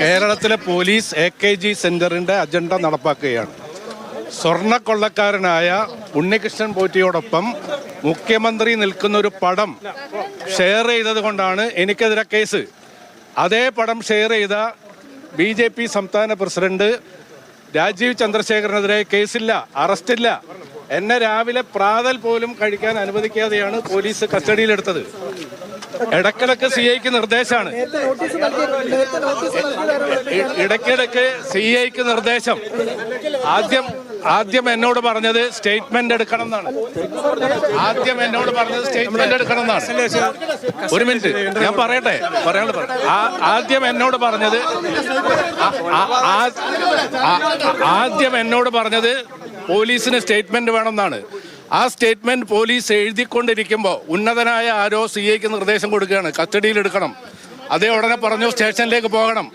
കേരളത്തിലെ police AKG സെന്ററിന്റെ agenda നടപ്പാക്കുകയാണ്. സ്വർണ്ണക്കൊള്ളക്കാരനായ Unnikrishnan പോറ്റിയോടൊപ്പം മുഖ്യമന്ത്രി നിൽക്കുന്ന ഒരു പടം ഷെയർ ചെയ്തത് കൊണ്ടാണ് എനിക്കെതിരെ കേസ്. അതേ പടം ഷെയർ ചെയ്ത BJP സംസ്ഥാന പ്രസിഡന്റ് രാജീവ് ചന്ദ്രശേഖരനെതിരെ കേസില്ല, അറസ്റ്റില്ല. എന്നെ രാവിലെ പ്രാതൽ പോലും കഴിക്കാൻ അനുവദിക്കാതെയാണ് പോലീസ് കസ്റ്റഡിയിലെടുത്തത്. ഇടയ്ക്കിടയ്ക്ക് CIക്ക് നിർദ്ദേശമാണ്, ഇടയ്ക്കിടയ്ക്ക് CIക്ക് നിർദ്ദേശം. ആദ്യം എന്നോട് പറഞ്ഞത് സ്റ്റേറ്റ്മെന്റ് എടുക്കണം എന്നാണ്. ഒരു മിനിറ്റ് ഞാൻ പറയട്ടെ, ആദ്യം എന്നോട് പറഞ്ഞത് പോലീസിന് സ്റ്റേറ്റ്മെന്റ് വേണമെന്നാണ്. ആ സ്റ്റേറ്റ്മെന്റ് പോലീസ് എഴുതിക്കൊണ്ടിരിക്കുമ്പോൾ ഉന്നതനായ ആരോ CIക്ക് നിർദ്ദേശം കൊടുക്കുകയാണ്, കസ്റ്റഡിയിലെടുക്കണം. അതേ ഉടനെ പറഞ്ഞു സ്റ്റേഷനിലേക്ക് പോകണം,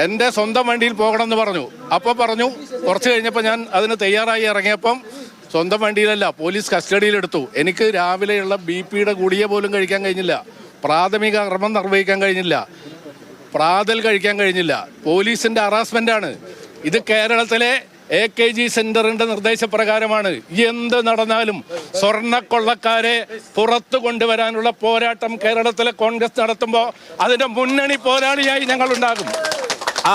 എൻ്റെ സ്വന്തം വണ്ടിയിൽ പോകണം എന്ന് പറഞ്ഞു. അപ്പോൾ പറഞ്ഞു, കുറച്ച് കഴിഞ്ഞപ്പോൾ ഞാൻ അതിന് തയ്യാറായി ഇറങ്ങിയപ്പം സ്വന്തം വണ്ടിയിലല്ല, പോലീസ് കസ്റ്റഡിയിലെടുത്തു. എനിക്ക് രാവിലെയുള്ള BP ഗുളിക പോലും കഴിക്കാൻ കഴിഞ്ഞില്ല, പ്രാഥമിക കർമ്മം നിർവഹിക്കാൻ കഴിഞ്ഞില്ല, പ്രാതൽ കഴിക്കാൻ കഴിഞ്ഞില്ല. പോലീസിൻ്റെ ഹറാസ്മെൻ്റാണ് ഇത്. കേരളത്തിലെ AKG സെന്ററിന്റെ നിർദ്ദേശപ്രകാരമാണ്. എന്ത് നടന്നാലും സ്വർണ്ണക്കൊള്ളക്കാരെ പുറത്തു കൊണ്ടുവരാനുള്ള പോരാട്ടം കേരളത്തിലെ കോൺഗ്രസ് നടത്തുമ്പോൾ അതിന്റെ മുന്നണി പോരാളിയായി ഞങ്ങൾ ഉണ്ടാകും.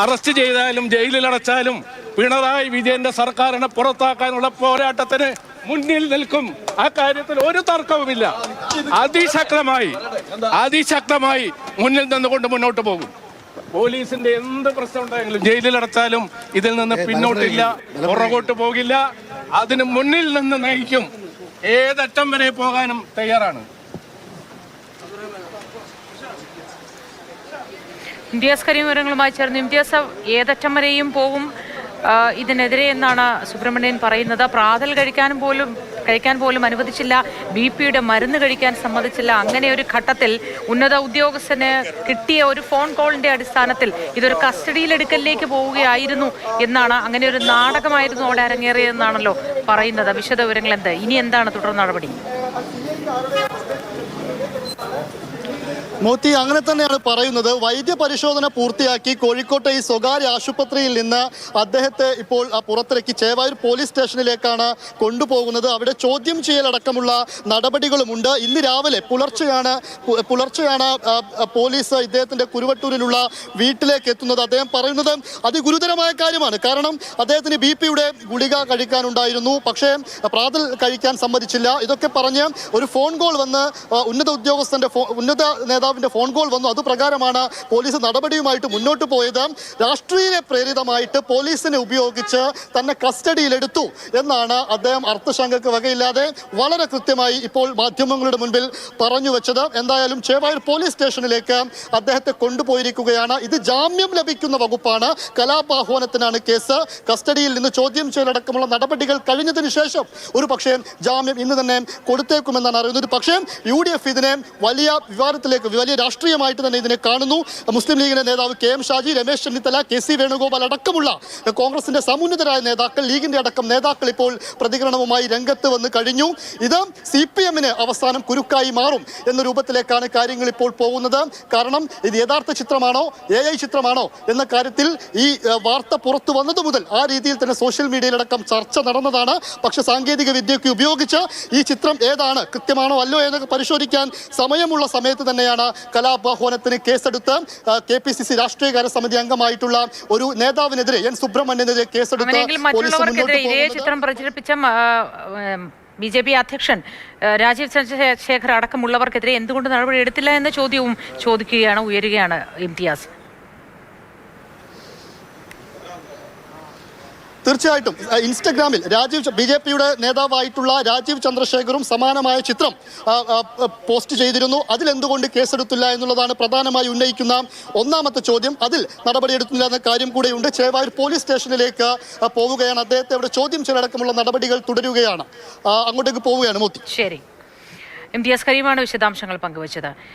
അറസ്റ്റ് ചെയ്താലും ജയിലിലടച്ചാലും പിണറായി വിജയന്റെ സർക്കാരിനെ പുറത്താക്കാനുള്ള പോരാട്ടത്തിന് മുന്നിൽ നിൽക്കും. ആ കാര്യത്തിൽ ഒരു തർക്കവുമില്ല. അതിശക്തമായി മുന്നിൽ നിന്നുകൊണ്ട് മുന്നോട്ട് പോകും. പോലീസിന്റെ എന്ത് പ്രശ്നം ഉണ്ടായെങ്കിലും ജയിലിലടച്ചാലും ഇതിൽ നിന്ന് പിന്നോട്ടില്ല, പുറകോട്ട് പോകില്ല. അതിന് മുന്നിൽ നിന്ന് നയിക്കും. ഏതറ്റം വരെ പോകാനും തയ്യാറാണ്. ഇംതിയാസ് കരീം വിവരങ്ങളുമായി ചേർന്ന്. ഇംതിയാസ്, ഏതറ്റം വരെയും പോകും ഇതിനെതിരെ എന്നാണ് സുബ്രഹ്മണ്യൻ പറയുന്നത്. പ്രാതൽ കഴിക്കാൻ പോലും അനുവദിച്ചില്ല, BP മരുന്ന് കഴിക്കാൻ സമ്മതിച്ചില്ല. അങ്ങനെ ഒരു ഘട്ടത്തിൽ ഉന്നത ഉദ്യോഗസ്ഥന് കിട്ടിയ ഒരു ഫോൺ കോളിന്റെ അടിസ്ഥാനത്തിൽ ഇതൊരു കസ്റ്റഡിയിലെടുക്കലിലേക്ക് പോവുകയായിരുന്നു എന്നാണ്, അങ്ങനെ ഒരു നാടകമായിരുന്നു അവിടെ അരങ്ങേറിയതെന്നാണല്ലോ പറയുന്നത്. വിശദ വിവരങ്ങൾ എന്ത്? ഇനി എന്താണ് തുടർ നടപടി? മോത്തി അങ്ങനെ തന്നെയാണ് പറയുന്നത്. വൈദ്യപരിശോധന പൂർത്തിയാക്കി കോഴിക്കോട്ടെ ഈ സ്വകാര്യ ആശുപത്രിയിൽ നിന്ന് അദ്ദേഹത്തെ ഇപ്പോൾ പുറത്തിറക്കി ചേവായൂർ പോലീസ് സ്റ്റേഷനിലേക്കാണ് കൊണ്ടുപോകുന്നത്. അവിടെ ചോദ്യം ചെയ്യലടക്കമുള്ള നടപടികളുമുണ്ട്. ഇന്ന് രാവിലെ പുലർച്ചെയാണ് പോലീസ് ഇദ്ദേഹത്തിൻ്റെ കുരുവട്ടൂരിലുള്ള വീട്ടിലേക്ക് എത്തുന്നത്. അദ്ദേഹം പറയുന്നത് അതിഗുരുതരമായ കാര്യമാണ്. കാരണം അദ്ദേഹത്തിന് BP ഗുളിക കഴിക്കാനുണ്ടായിരുന്നു, പക്ഷേ പ്രാതൽ കഴിക്കാൻ സമ്മതിച്ചില്ല. ഇതൊക്കെ പറഞ്ഞ് ഒരു ഫോൺ കോൾ വന്ന് ഉന്നത നേതാവിൻ്റെ ഫോൺ കോൾ വന്നു. അതുപ്രകാരമാണ് പോലീസ് നടപടിയുമായിട്ട് മുന്നോട്ട് പോയത്. രാഷ്ട്രീയ പ്രേരിതമായിട്ട് പോലീസിനെ ഉപയോഗിച്ച് തന്നെ കസ്റ്റഡിയിലെടുത്തു എന്നാണ് അദ്ദേഹം അർത്ഥശങ്കയ്ക്ക് വകയില്ലാതെ വളരെ കൃത്യമായി ഇപ്പോൾ മാധ്യമങ്ങളുടെ മുൻപിൽ പറഞ്ഞു വെച്ചത്. എന്തായാലും ചേവായൂർ പോലീസ് സ്റ്റേഷനിലേക്ക് അദ്ദേഹത്തെ കൊണ്ടുപോയിരിക്കുകയാണ്. ഇത് ജാമ്യം ലഭിക്കുന്ന വകുപ്പാണ്. കലാപാഹ്വാനത്തിനാണ് കേസ്. കസ്റ്റഡിയിൽ നിന്ന് ചോദ്യം ചെയ്യലടക്കമുള്ള നടപടികൾ കഴിഞ്ഞതിന് ശേഷം ഒരു പക്ഷേ ജാമ്യം ഇന്ന് തന്നെ കൊടുത്തേക്കുമെന്നാണ് അറിയുന്നത്. പക്ഷേ UDF ഇതിനെ വലിയ വിവാദത്തിലേക്ക്, വലിയ രാഷ്ട്രീയമായിട്ട് തന്നെ ഇതിനെ കാണുന്നു. മുസ്ലിം ലീഗിന്റെ നേതാവ് KM ഷാജി, രമേശ് ചെന്നിത്തല, KC വേണുഗോപാൽ അടക്കമുള്ള കോൺഗ്രസിന്റെ സമുന്നതരായ നേതാക്കൾ, ലീഗിന്റെ അടക്കം നേതാക്കൾ ഇപ്പോൾ പ്രതികരണവുമായി രംഗത്ത് വന്ന് കഴിഞ്ഞു. ഇത് CPM അവസാനം കുരുക്കായി മാറും എന്ന രൂപത്തിലേക്കാണ് കാര്യങ്ങൾ ഇപ്പോൾ പോകുന്നത്. കാരണം ഇത് യഥാർത്ഥ ചിത്രമാണോ AI ചിത്രമാണോ എന്ന കാര്യത്തിൽ ഈ വാർത്ത പുറത്തു വന്നതു മുതൽ ആ രീതിയിൽ തന്നെ സോഷ്യൽ മീഡിയയിലടക്കം ചർച്ച നടന്നതാണ്. പക്ഷെ സാങ്കേതിക വിദ്യയൊക്കെ ഉപയോഗിച്ച് ഈ ചിത്രം ഏതാണ്, കൃത്യമാണോ അല്ലോ എന്നൊക്കെ പരിശോധിക്കാൻ സമയമുള്ള സമയത്ത് തന്നെയാണ് കലാപാഹ്വാനത്തിന് കേസെടുത്ത് KPCC രാഷ്ട്രീയകാര്യ സമിതി അംഗമായിട്ടുള്ള ഒരു നേതാവിനെതിരെ N സുബ്രഹ്മണ്യനെതിരെ കേസെടുത്ത് ഇതേ ചിത്രം പ്രചരിപ്പിച്ച BJP അധ്യക്ഷൻ രാജീവ് ചന്ദ്രശേഖർ അടക്കമുള്ളവർക്കെതിരെ എന്തുകൊണ്ട് നടപടി എടുത്തില്ല എന്ന ചോദ്യവും ഉയരുകയാണ്. ഇംതിയാസ്, തീർച്ചയായിട്ടും ഇൻസ്റ്റഗ്രാമിൽ BJP നേതാവായിട്ടുള്ള രാജീവ് ചന്ദ്രശേഖറും സമാനമായ ചിത്രം പോസ്റ്റ് ചെയ്തിരുന്നു. അതിലെന്തുകൊണ്ട് കേസെടുത്തില്ല എന്നുള്ളതാണ് പ്രധാനമായി ഉന്നയിക്കുന്ന ഒന്നാമത്തെ ചോദ്യം. അതിൽ നടപടിയെടുത്തില്ല എന്ന കാര്യം കൂടെയുണ്ട്. ചേവായൂർ പോലീസ് സ്റ്റേഷനിലേക്ക് പോവുകയാണ്. അദ്ദേഹത്തെ അവിടെ ചോദ്യം ചെയ്യലടക്കമുള്ള നടപടികൾ തുടരുകയാണ്. അങ്ങോട്ടേക്ക് പോവുകയാണ്. മോത്തി, ശരി. ഇംതിയാസ് കരീമാണ് വിശദാംശങ്ങൾ പങ്കുവച്ചത്.